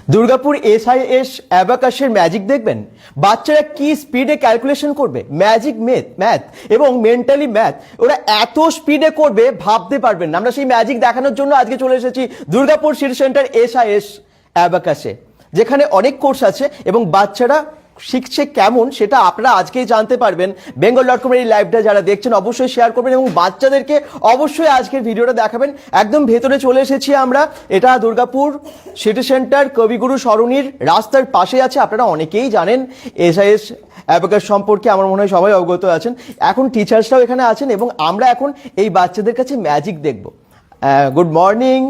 Durgapur SIS অ্যাবাকাসের magic দেখবেন। বাচ্চারা কি স্পিডে ক্যালকুলেশন করবে, ম্যাজিক ম্যাথ এবং মেন্টালি ম্যাথ ওরা এত স্পিডে করবে ভাবতে পারবেন না। আমরা সেই ম্যাজিক দেখানোর জন্য আজকে চলে এসেছি দুর্গাপুর সিটি সেন্টার এসআইএস অ্যাবাকাসে, যেখানে অনেক কোর্স আছে এবং বাচ্চারা শিখছে কেমন সেটা আপনারা আজকেই জানতে পারবেন। bengal.com এই লাইভটা যারা দেখছেন অবশ্যই শেয়ার করবেন এবং বাচ্চাদেরকে অবশ্যই আজকের ভিডিওটা দেখাবেন। একদম ভেতরে চলে এসেছি আমরা, এটা দুর্গাপুর সিটি সেন্টার কবিগুরু সরণির রাস্তার পাশে আছে। আপনারা অনেকেই জানেন এসআইএস অ্যাবাকাস সম্পর্কে, আমার মনে হয় সবাই অবগত আছেন। এখন টিচার্সরাও এখানে আছেন এবং আমরা এখন এই বাচ্চাদের কাছে ম্যাজিক দেখব। Good morning.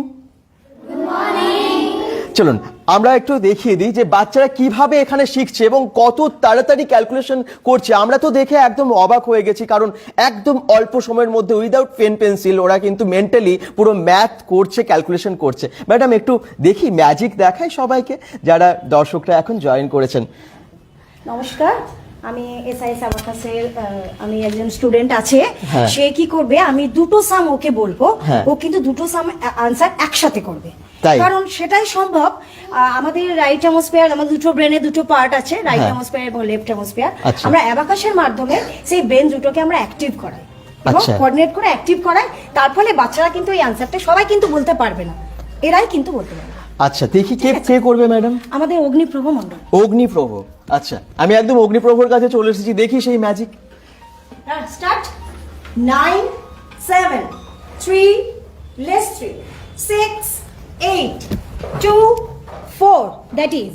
চলুন আমরা একটু দেখিয়ে দিই যে বাচ্চারা কিভাবে এখানে শিখছে এবং কত তাড়াতাড়ি ক্যালকুলেশন করছে। আমরা তো দেখে একদম অবাক হয়ে গেছি, কারণ একদম অল্প সময়ের মধ্যে উইদাউট পেন পেন্সিল ওরা কিন্তু মেন্টালি পুরো ম্যাথ করছে, ক্যালকুলেশন করছে। ম্যাডাম একটু দেখি, ম্যাজিক দেখাই সবাইকে যারা দর্শকরা এখন জয়েন করেছেন। নমস্কার, আমি এসআইএস অ্যাবাকাসের আমি একজন স্টুডেন্ট আছে। সে কি করবে, আমি দুটো সাম ওকে বলবো, ও কিন্তু দুটো সাম আনসার একসাথে করবে, কারণ সেটাই সম্ভব। আমাদের রাইট হেমিস্ফিয়ার, আমাদের দুটো ব্রেনে দুটো পার্ট আছে, রাইট হেমিস্ফিয়ার এবং লেফট হেমিস্ফিয়ার। আমরা অ্যাবাকাসের মাধ্যমে সেই ব্রেন দুটোকে আমরা অ্যাক্টিভ করাই এবং কোঅর্ডিনেট করে অ্যাক্টিভ করাই। তার ফলে বাচ্চারা কিন্তু এই আনসারটা সবাই কিন্তু বলতে পারবে না, এরাই কিন্তু বলতে পারবে। আচ্ছা দেখি কে করবে ম্যাডাম? আমাদের অগ্নিপ্রভ মণ্ডল। অগ্নিপ্রভ, আচ্ছা আমি একদম অগ্নিপ্রভর কাছে চলে এসেছি, দেখি সেই magic. Start. 9 7 3 less 3 6 8 2 4, that is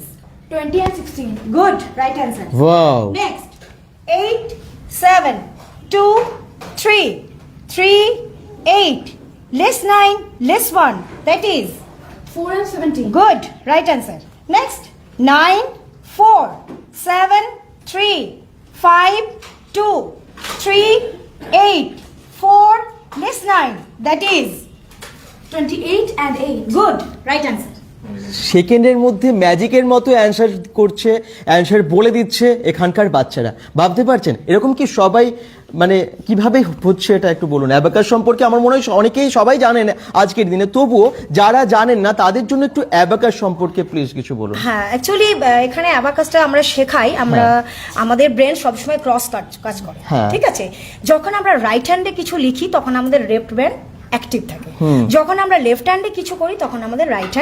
20 and 16. Good, right answer. Wow. Next, 8 7 2 3 3 8 less 9 less 1, that is 4 and 17. good, right answer. Next, 9 4 7 3 5 2 3 8 4 less 9, that is 28 and 8. good, right answer. সেকেন্ডের মধ্যে ম্যাজিকের মতো অ্যান্সার করছে, অ্যান্সার বলে দিচ্ছে এখানকার বাচ্চারা। ভাবতে পারছেন এরকম কি সবাই, মানে কিভাবে হচ্ছে এটা একটু বলুন। অ্যাবাকাস সম্পর্কে আমার মনে হয় অনেকেই সবাই জানেন আজকের দিনে, তবুও যারা জানেন না তাদের জন্য একটু অ্যাবাকাস সম্পর্কে প্লিজ কিছু বলুন। হ্যাঁ, অ্যাকচুয়ালি এখানে অ্যাবাকাসটা আমরা শেখাই, আমরা আমাদের ব্রেন সবসময় ক্রস কাজ করে, ঠিক আছে। যখন আমরা রাইট হ্যান্ডে কিছু লিখি তখন আমাদের লেফট ব্রেন অ্যাক্টিভ থাকে, যখন আমরা লেফট হ্যান্ডে কিছু করি তখন আমাদের রাইট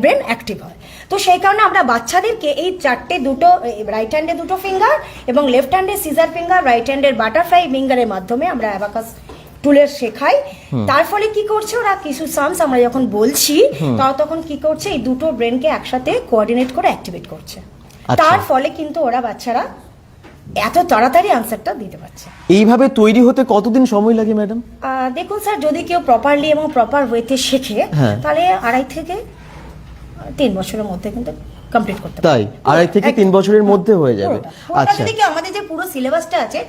ব্রেন অ্যাক্টিভ হয়। তো সেই কারণে আমরা বাচ্চাদেরকে এই চারটে, দুটো রাইট হ্যান্ডে দুটো ফিঙ্গার এবং লেফট হ্যান্ডে সিজার ফিঙ্গার, রাইট হ্যান্ডের বাটারফ্লাই ফিঙ্গারের মাধ্যমে আমরা অ্যাবাকাস টুলের শেখাই। তার ফলে কি করছে, ওরা কিছু সামস আমরা যখন বলছি তখন কি করছে, এই দুটো ব্রেনকে একসাথে কোঅর্ডিনেট করে অ্যাক্টিভেট করছে। তার ফলে কিন্তু ওরা বাচ্চারা এত তাড়াতাড়ি আনসারটা দিতে পারছে। এইভাবে তৈরি হতে কতদিন সময় লাগে ম্যাডাম? দেখুন স্যার, যদি কেউ প্রপারলি এবং প্রপার ওয়েতে শেখে তাহলে 2.5 থেকে 3 বছরের মধ্যে কিন্তু কমপ্লিট করতে পারে। তাই 2.5 থেকে 3 বছরের মধ্যে হয়ে যাবে। আচ্ছা, যদি কেউ আমাদের যে পুরো সিলেবাসটা আছে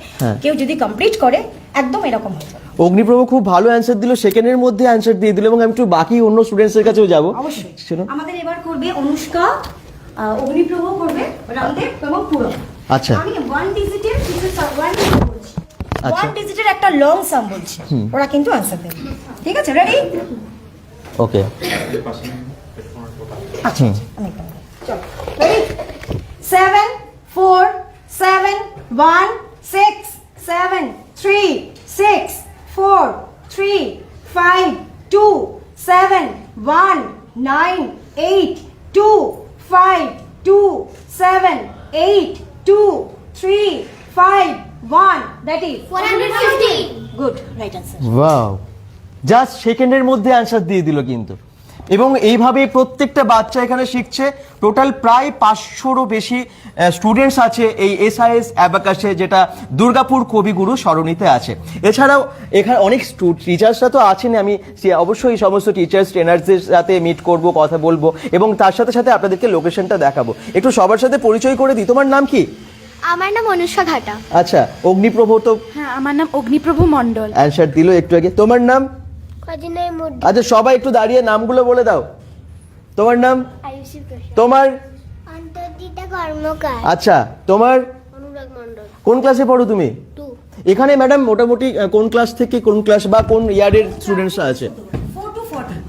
কেউ যদি কমপ্লিট করে একদম এরকম হয়ে যাবে। অগ্নিপ্রভ খুব ভালো অ্যান্সার দিল, সেকেন্ডের মধ্যে অ্যান্সার দিয়ে দিল এবং আমি একটু বাকি অন্য স্টুডেন্টসের কাছেও যাব। অবশ্যই আমাদের এবার করবে অনুষ্কা, অগ্নিপ্রভ করবে, রামদেব এবং পুরো। আচ্ছা, আমি 1 ডিজিটের কিছু ওয়ান বলছি, 1 ডিজিটের একটা লং সাম বলছি, ওরা কিন্তু আনসার দেবে। ঠিক আছে, রেডি? ওকে, আচ্ছা চলো, ready? 7 4 7 1 6 7 3 6 4 3 5 2 7 1 9 8 2 5 2 7 8 2 3 5 1, that is 450. good, right answer. Wow, just সেকেন্ডের মধ্যে অ্যান্সার দিয়ে দিল কিন্তু। এবং এইভাবে প্রত্যেকটা বাচ্চা এখানে শিখছে। টোটাল প্রায় 500রও বেশি স্টুডেন্টস আছে এই এসআইএস অ্যাবাকাসে, যেটা দুর্গাপুর কবিগুরু সরণিতে আছে। এছাড়াও এখানে অনেক টিচার্সরা তো আছেন, আমি অবশ্যই সমস্ত টিচার্স ট্রেনার্সদের সাথে মিট করব, কথা বলবো এবং তার সাথে সাথে আপনাদেরকে লোকেশনটা দেখাবো। একটু সবার সাথে পরিচয় করে দিই। তোমার নাম কি? আমার নাম অনুষ্কা ঘাটা। আচ্ছা, অগ্নিপ্রভ তো? হ্যাঁ, আমার নাম অগ্নিপ্রভ মণ্ডল। অ্যান্সার দিল একটু আগে। তোমার নাম? আচ্ছা, সবাই একটু দাঁড়িয়ে নামগুলো বলে দাও। তোমার নাম? তোমার? আচ্ছা, তোমার? কোন ক্লাসে পড়ো তুমি? এখানে ম্যাডাম মোটামুটি কোন ক্লাস থেকে কোন ক্লাস বা কোন ইয়ারের স্টুডেন্টসরা আছে?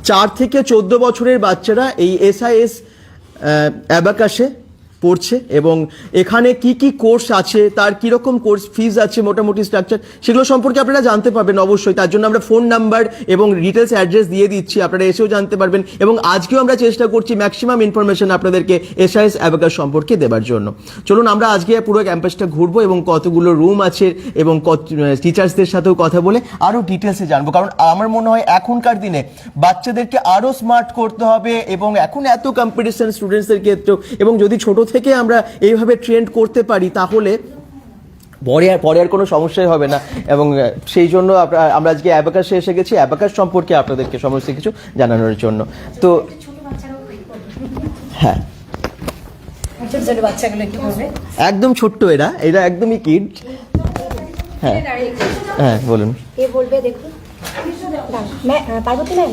4 থেকে 14 বছরের বাচ্চারা এই এসআইএস অ্যাবাকাসে পড়ছে এবং এখানে কি কি কোর্স আছে, তার কিরকম কোর্স ফিজ আছে, মোটামুটি স্ট্রাকচার, সেগুলো সম্পর্কে আপনারা জানতে পারবেন অবশ্যই। তার জন্য আমরা ফোন নাম্বার এবং ডিটেলস অ্যাড্রেস দিয়ে দিচ্ছি, আপনারা এসেও জানতে পারবেন। এবং আজকেও আমরা চেষ্টা করছি ম্যাক্সিমাম ইনফরমেশন আপনাদেরকে এসআইএস অ্যাবাকাস সম্পর্কে দেওয়ার জন্য। চলুন আমরা আজকে পুরো ক্যাম্পাসটা ঘুরবো এবং কতগুলো রুম আছে এবং টিচার্সদের সাথেও কথা বলে আরও ডিটেলসে জানবো। কারণ আমার মনে হয় এখনকার দিনে বাচ্চাদেরকে আরও স্মার্ট করতে হবে এবং এখন এত কম্পিটিশন স্টুডেন্টসদের ক্ষেত্রেও, এবং যদি ছোট থেকে আমরা এইভাবে ট্রেন্ড করতে পারি তাহলে পরে আর কোনো সমস্যাই হবে না। এবং সেই জন্য আমরা আজকে অ্যাবাকাসে এসে গেছি অ্যাবাকাস সম্পর্কে আপনাদেরকে সমস্ত কিছু জানানোর জন্য। তো হ্যাঁ, ছোট ছোট বাচ্চাগুলো একটু করবে। একদম ছোট্ট, এরা একদমই কিড। হ্যাঁ হ্যাঁ বলুন। এ বলবে দেখুন পার্বতী ম্যাম,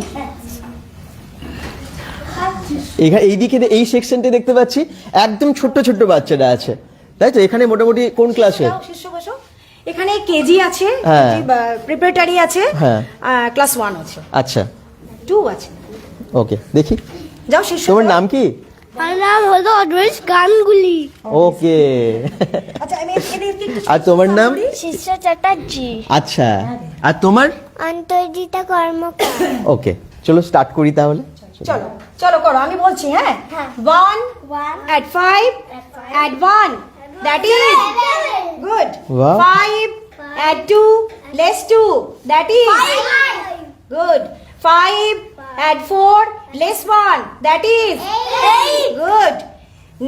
এইদিকে এই সেকশনটা দেখতে পাচ্ছি একদম ছোট্ট ছোট্ট বাচ্চারা আছে, তাই তো? এখানে মোটামুটি কোন ক্লাসে? এখানে কেজি আছে, প্রিপারেটরি আছে, ক্লাস 1 আছে, আচ্ছা 2 আছে। ওকে, দেখি যাও শীর্ষ। তোমার নাম কি? আমার নাম হলো অদ্বৈত গাঙ্গুলি। ওকে। আচ্ছা আমি এদেরকে একটু আর তোমার নাম? শিষ্য চ্যাটার্জি। আচ্ছা, আর তোমার? অন্তর্জিতা কর্মকার। ওকে, চলো স্টার্ট করি তাহলে। চলো চলো করো, আমি বলছি। হ্যাঁ, 1 at 5 at 1, that is good. Wow. 5 at 2 less 2, that is good. 5 at 4 less 1, that is good.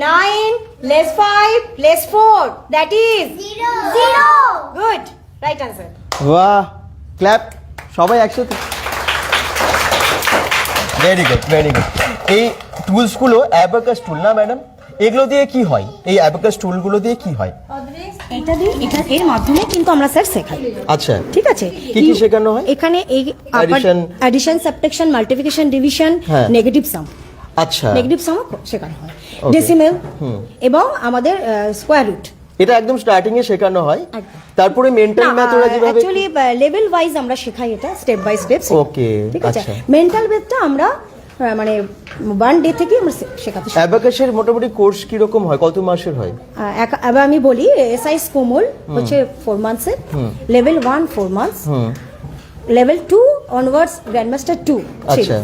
9 less 5 less 4, that is 0. Good, right answer. বাহ, ক্ল্যাপ সবাই একসাথে। Very good, very good. এই টুলসগুলো অ্যাবাকাস টুল না ম্যাডাম? এগুলো দিয়ে কি হয়? এই অ্যাবাকাস টুলগুলো দিয়ে কি হয়? এটা দিয়ে এর মাধ্যমে কিন্তু আমরা স্যার শেখাই। আচ্ছা, ঠিক আছে। কি কি শেখানো হয়? এখানে এই addition, subtraction, multiplication, division, negative sum. আচ্ছা, নেগেটিভ সাম শেখানো হয়, ডেসিমেল এবং আমাদের স্কয়ার রুট। এটা একদম স্টার্টিং এ শেখানো হয়। তারপরে মেন্টাল ম্যাথ ওরা যেভাবে অ্যাকচুয়ালি লেভেল ওয়াইজ আমরা শেখাই, এটা স্টেপ বাই স্টেপ। ওকে, ঠিক আছে। আচ্ছা। মেন্টাল ম্যাথটা আমরা মানে 1 ডে থেকে আমরা শেখাতে শিখি। অ্যাবাকাসের মোটামুটি কোর্স কি রকম হয়, কত মাসের হয়? এবার আমি বলি, এসআইএস কোমল হচ্ছে 4 মান্থসের, level 1 4 months, level 2 onwards grandmaster 2। আচ্ছা,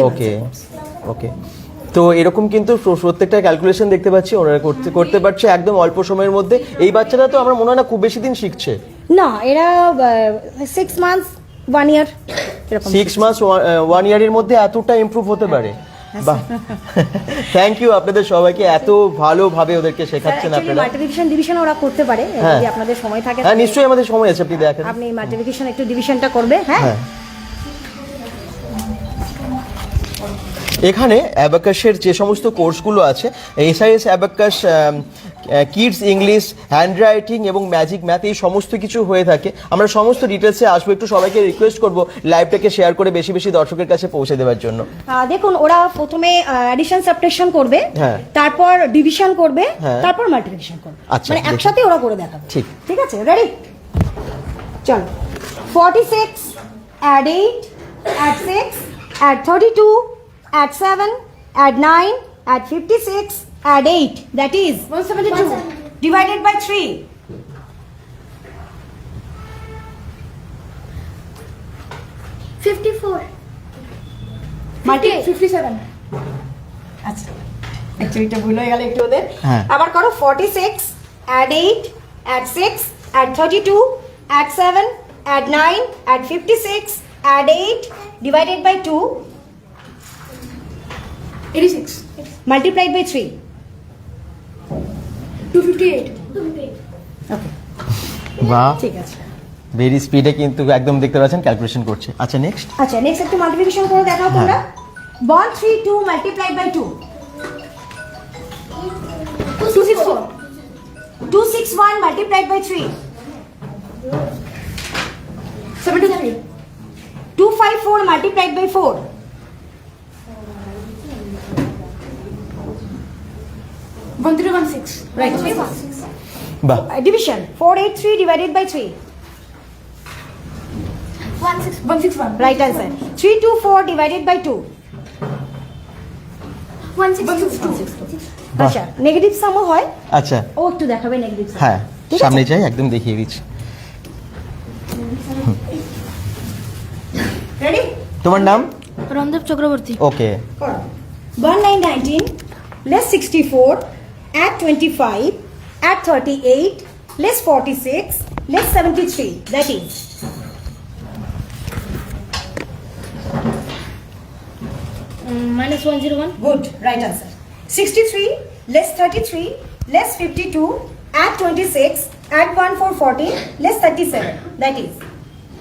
ওকে ওকে। তো এরকম কিন্তু প্রত্যেকটা ক্যালকুলেশন দেখতে পাচ্ছি ওনারা করতে পারছে একদম অল্প সময়ের মধ্যে। এই বাচ্চারা তো আমার মনে হয় না খুব বেশি দিন শিখছে। না, এরা 6 মান্থস 1 ইয়ার এরকম। 6 মাস 1 ইয়ারের মধ্যে এতটা ইমপ্রুভ হতে পারে? বাহ, থ্যাংক ইউ আপনাদের সবাইকে, এত ভালোভাবে ওদেরকে শেখাচ্ছেন আপনারা। মাল্টিপ্লিকেশন ডিভিশন ওরা করতে পারে যদি আপনাদের সময় থাকে। হ্যাঁ নিশ্চয়ই আমাদের সময় আছে, আপনি দেখেন। আপনি মাল্টিপ্লিকেশন একটু ডিভিশনটা করবে। হ্যাঁ, এখানে অ্যাবাকাসের যে সমস্ত কোর্সগুলো আছে, SIS abacus, kids English, handwriting এবং ম্যাজিক ম্যাথ, এই সমস্ত কিছু হয়ে থাকে। আমরা সমস্ত ডিটেলসে আসবো। একটু সবাইকে রিকোয়েস্ট করব লাইভটাকে শেয়ার করে বেশি বেশি দর্শকের কাছে পৌঁছে দেওয়ার জন্য। দেখুন, ওরা প্রথমে অ্যাডিশন সাবট্রাকশন করবে, তারপর ডিভিশন করবে, তারপর মাল্টিপ্লিকেশন করবে। আচ্ছা, মানে একসাথে ওরা করে দেখাবে। ঠিক ঠিক আছে, রেডি? চলো। 46 add 8 add 6 add 32 add 7 add 9 add 56 add 8, that is 172 divided by 3. 54 57. আচ্ছা, অ্যাকচুয়ালি এটা ভুল হয়ে গেল একটু ওদের। আবার করো। 46 add 8 add 6 add 32 add 7 add 9 add 56 add 8 divided by 2, 86 multiplied by 3, 258. ওকে, বাহ, ঠিক আছে। ভেরি স্পিডে কিন্তু একদম দেখতে পাচ্ছেন ক্যালকুলেশন করছে। আচ্ছা নেক্সট। আচ্ছা, নেক্সট একটু মাল্টিপ্লিকেশন করে দেখাও তোমরা। 132 multiplied by 2, 264. 261 multiplied by 3, 73. 254 multiplied by 4, 1316. Right. বাহ, Division 483 divided by 3, 161. Right answer. 324 divided by 2, আচ্ছা নেগেটিভ সামও হয়, আচ্ছা ও একটু দেখাবে নেগেটিভ সাম। হ্যাঁ সামনে যাই, একদম দেখিয়ে দিচ্ছি। রেডি? তোমার নাম? রণদেব চক্রবর্তী। ওকে। 1919 less 64 add 25 add 38 less 46 less 73, that is -101। good, right answer. 63 less 33 less 52 add 26 add 1 for 14 less 37, that is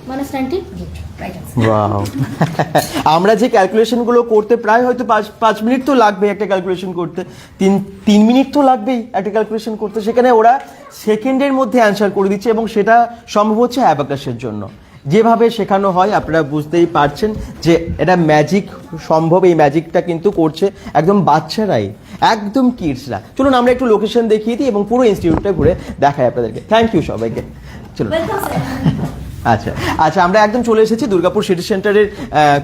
-90। good, right answer. Wow আমরা যে ক্যালকুলেশন গুলো করতে প্রায় হয়তো 5 মিনিট তো লাগবে একটা ক্যালকুলেশন করতে, 3 মিনিট তো লাগবেই একটা ক্যালকুলেশন করতে, সেখানে ওরা সেকেন্ডের মধ্যে অ্যান্সার করে দিচ্ছে এবং সেটা সম্ভব হচ্ছে অ্যাবাকাসের জন্য। যেভাবে শেখানো হয় আপনারা বুঝতেই পারছেন যে এটা ম্যাজিক সম্ভব, এই ম্যাজিকটা কিন্তু করছে একদম বাচ্চারাই, একদম কিডসরা। চলুন আমরা একটু লোকেশন দেখিয়ে দিই এবং পুরো ইনস্টিটিউটটা ঘুরে দেখাই আপনাদেরকে। থ্যাংক ইউ সবাইকে। চলুন। আচ্ছা আচ্ছা, আমরা একদম চলে এসেছি দুর্গাপুর সিটি সেন্টারের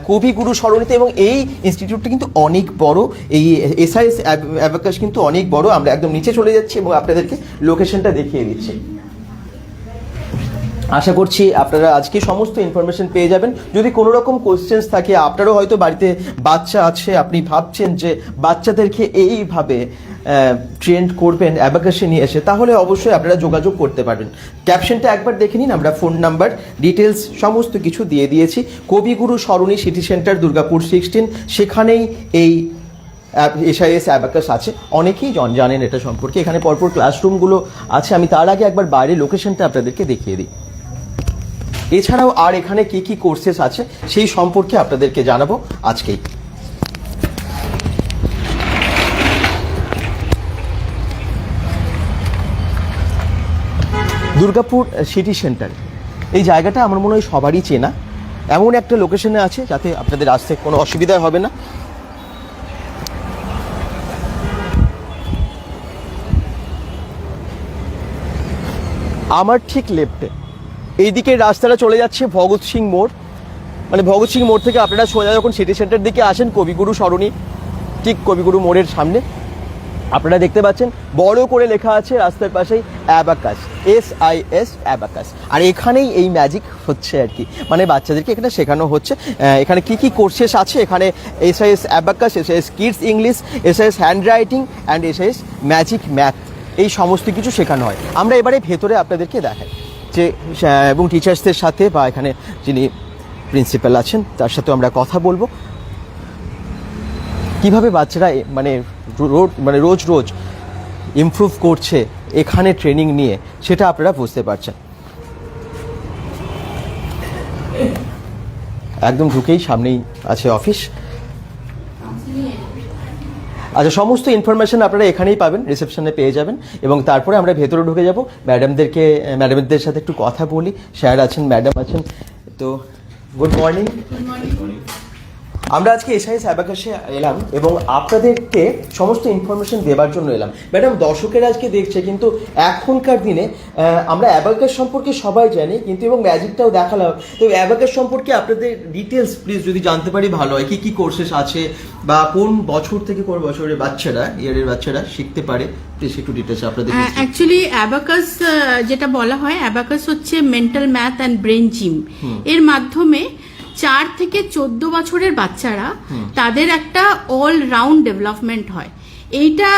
কবিগুরু সরণিতে এবং এই ইনস্টিটিউটটা কিন্তু অনেক বড়, এই এসআইএস অ্যাবাকাস কিন্তু অনেক বড়। আমরা একদম নিচে চলে যাচ্ছি এবং আপনাদেরকে লোকেশনটা দেখিয়ে দিচ্ছি। আশা করছি আপনারা আজকে সমস্ত ইনফরমেশন পেয়ে যাবেন। যদি কোনো রকম কোশ্চেন্স থাকে, আপনারও হয়তো বাড়িতে বাচ্চা আছে, আপনি ভাবছেন যে বাচ্চাদেরকে এইভাবে ট্রেন্ড করবেন অ্যাবাকাসে নিয়ে এসে, তাহলে অবশ্যই আপনারা যোগাযোগ করতে পারবেন। ক্যাপশনটা একবার দেখে নিন, আমরা ফোন নাম্বার ডিটেলস সমস্ত কিছু দিয়ে দিয়েছি। কবিগুরু সরণি সিটি সেন্টার দুর্গাপুর 16, সেখানেই এই এসআইএস অ্যাবাকাস আছে। অনেকেই জানেন এটা সম্পর্কে। এখানে পরপর ক্লাসরুমগুলো আছে। আমি তার আগে একবার বাইরে লোকেশনটা আপনাদেরকে দেখিয়ে দিই। এছাড়াও আর এখানে কি কি কোর্সেস আছে সেই সম্পর্কে আপনাদেরকে জানাবো আজকেই। দুর্গাপুর সিটি সেন্টার, এই জায়গাটা আমার মনে হয় সবারই চেনা। এমন একটা লোকেশনে আছে যাতে আপনাদের আসতে কোনো অসুবিধা হবে না। আমার ঠিক লেফটে এই দিকে রাস্তাটা চলে যাচ্ছে ভগৎ সিং মোড়, মানে ভগৎ সিং মোড় থেকে আপনারা সোজা যখন সিটি সেন্টার দিকে আসেন, কবিগুরু সরণি ঠিক কবিগুরু মোড়ের সামনে আপনারা দেখতে পাচ্ছেন বড় করে লেখা আছে রাস্তার পাশেই অ্যাবাকাস, এসআইএস অ্যাবাকাস। আর এখানেই এই ম্যাজিক হচ্ছে আর কি, মানে বাচ্চাদেরকে এখানে শেখানো হচ্ছে। এখানে কি কি কোর্সেস আছে, এখানে SIS abacus, SIS kids English, SIS handwriting and SIS magic math, এই সমস্ত কিছু শেখানো হয়। আমরা এবারে ভেতরে আপনাদেরকে দেখাই যে এবং টিচার্সদের সাথে বা এখানে যিনি প্রিন্সিপাল আছেন তার সাথেও আমরা কথা বলবো, কিভাবে বাচ্চারা মানে রোজ রোজ ইমপ্রুভ করছে এখানে ট্রেনিং নিয়ে, সেটা আপনারা বুঝতে পারছেন। একদম ঢুকেই সামনেই আছে অফিস। আচ্ছা, সমস্ত ইনফরমেশন আপনারা এখানেই পাবেন, রিসেপশনে পেয়ে যাবেন। এবং তারপরে আমরা ভেতরে ঢুকে যাব, ম্যাডামদের সাথে একটু কথা বলি। স্যার আছেন, ম্যাডাম আছেন। তো গুড মর্নিং। আমরা আজকে এসআইএস অ্যাবাকাসে এলাম এবং আপনাদেরকে সমস্ত ইনফরমেশন দেওয়ার জন্য এলাম। ম্যাডাম, দর্শকেরা আজকে দেখছে, কিন্তু এখনকার দিনে আমরা অ্যাবাকাস সম্পর্কে সবাই জানি, কিন্তু এবং ম্যাজিকটাও দেখালাম। তো অ্যাবাকাস সম্পর্কে আপনাদের ডিটেলস প্লিজ যদি জানতে পারি ভালো হয়। কি কি কোর্সেস আছে বা কোন বছর থেকে কোন বছরের বাচ্চারা, ইয়ারের বাচ্চারা শিখতে পারে, প্লিজ একটু ডিটেলস আপনাদের। অ্যাকচুয়ালি অ্যাবাকাস যেটা বলা হয়, অ্যাবাকাস হচ্ছে mental math and brain gym. এর মাধ্যমে 4 থেকে 14 বছরের বাচ্চারা তাদের একটা অল রাউন্ড ডেভেলপমেন্ট হয়। এইটা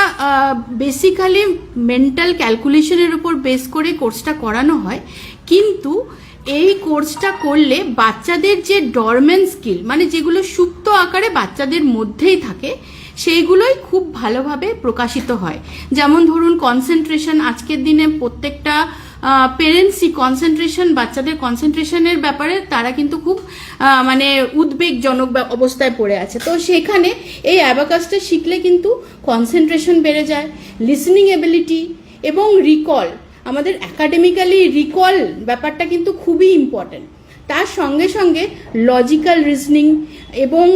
বেসিক্যালি মেন্টাল ক্যালকুলেশনের উপর বেস করে কোর্সটা করানো হয়, কিন্তু এই কোর্সটা করলে বাচ্চাদের যে ডরমেন্ট স্কিল, মানে যেগুলো সুপ্ত আকারে বাচ্চাদের মধ্যেই থাকে, সেইগুলোই খুব ভালোভাবে প্রকাশিত হয়। যেমন ধরুন কনসেন্ট্রেশন, আজকের দিনে প্রত্যেকটা পেরেন্টসই বাচ্চাদের কনসেন্ট্রেশনের ব্যাপারে তারা কিন্তু খুব মানে উদ্বেগজনক অবস্থায় পড়ে আছে। তো সেখানে এই অ্যাবাকাসটা শিখলে কিন্তু কনসেন্ট্রেশন বেড়ে যায়, লিসনিং এবিলিটি এবং রিকল, আমাদের একাডেমিক্যালি রিকল ব্যাপারটা কিন্তু খুবই ইম্পর্টেন্ট। তার সঙ্গে সঙ্গে লজিক্যাল রিজনিং এবং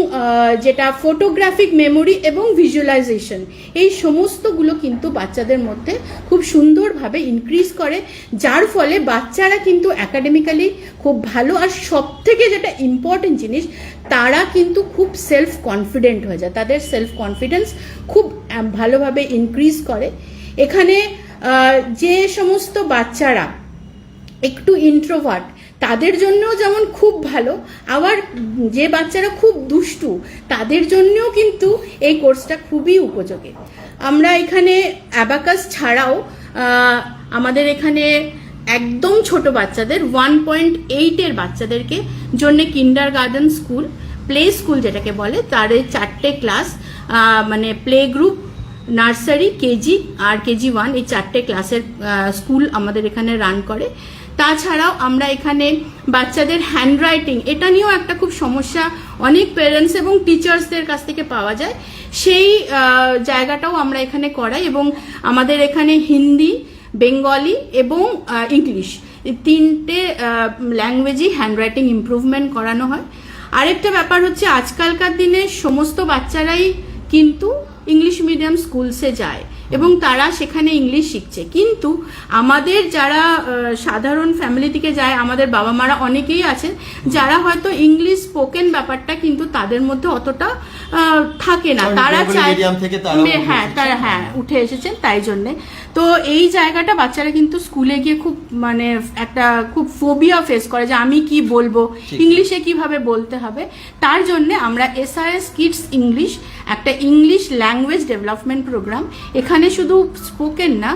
যেটা ফটোগ্রাফিক মেমোরি এবং ভিজুয়ালাইজেশন, এই সমস্তগুলো কিন্তু বাচ্চাদের মধ্যে খুব সুন্দরভাবে ইনক্রিজ করে, যার ফলে বাচ্চারা কিন্তু একাডেমিক্যালি খুব ভালো, আর সব থেকে যেটা ইম্পর্টেন্ট জিনিস, তারা কিন্তু খুব সেলফ কনফিডেন্ট হয়ে যায়, তাদের সেলফ কনফিডেন্স খুব ভালোভাবে ইনক্রিজ করে। এখানে যে সমস্ত বাচ্চারা একটু ইন্ট্রোভার্ট তাদের জন্যও যেমন খুব ভালো, আবার যে বাচ্চারা খুব দুষ্টু তাদের জন্যও কিন্তু এই কোর্সটা খুবই উপযোগী। আমরা এখানে অ্যাবাকাস ছাড়াও আমাদের এখানে একদম ছোট বাচ্চাদের 1.8 বাচ্চাদেরকে জন্য কিন্ডার গার্ডেন স্কুল, প্লে স্কুল যেটাকে বলে, তার 4টে ক্লাস, মানে প্লে গ্রুপ, নার্সারি, কেজি আর কেজি 1, এই 4টে ক্লাসের স্কুল আমাদের এখানে রান করে। তাছাড়াও আমরা এখানে বাচ্চাদের হ্যান্ডরাইটিং, এটা নিয়েও একটা খুব সমস্যা অনেক প্যারেন্টস এবং টিচার্সদের কাছ থেকে পাওয়া যায়, সেই জায়গাটাও আমরা এখানে করাই। এবং আমাদের এখানে হিন্দি, বেঙ্গলি এবং ইংলিশ, এই 3টে ল্যাঙ্গুয়েজই হ্যান্ডরাইটিং ইমপ্রুভমেন্ট করানো হয়। আরেকটা ব্যাপার হচ্ছে, আজকালকার দিনে সমস্ত বাচ্চারাই কিন্তু ইংলিশ মিডিয়াম স্কুলসে যায় এবং তারা সেখানে ইংলিশ শিখছে, কিন্তু আমাদের যারা সাধারণ ফ্যামিলি থেকে যায়, আমাদের বাবা মারা অনেকেই আছে যারা হয়তো ইংলিশ স্পোকেন ব্যাপারটা কিন্তু তাদের মধ্যে অতটা থাকে না, তারা চায়, হ্যাঁ তারা উঠে এসেছেন তাই জন্যে। তো এই জায়গাটা বাচ্চারা কিন্তু স্কুলে গিয়ে খুব মানে একটা খুব ফোবিয়া ফেস করে যে আমি কি বলবো, ইংলিশে কিভাবে বলতে হবে। তার জন্য আমরা SRS কিডস ইংলিশ, একটা ইংলিশ ল্যাঙ্গুয়েজ ডেভেলপমেন্ট প্রোগ্রাম, এখানে শুধু স্পোকেন না,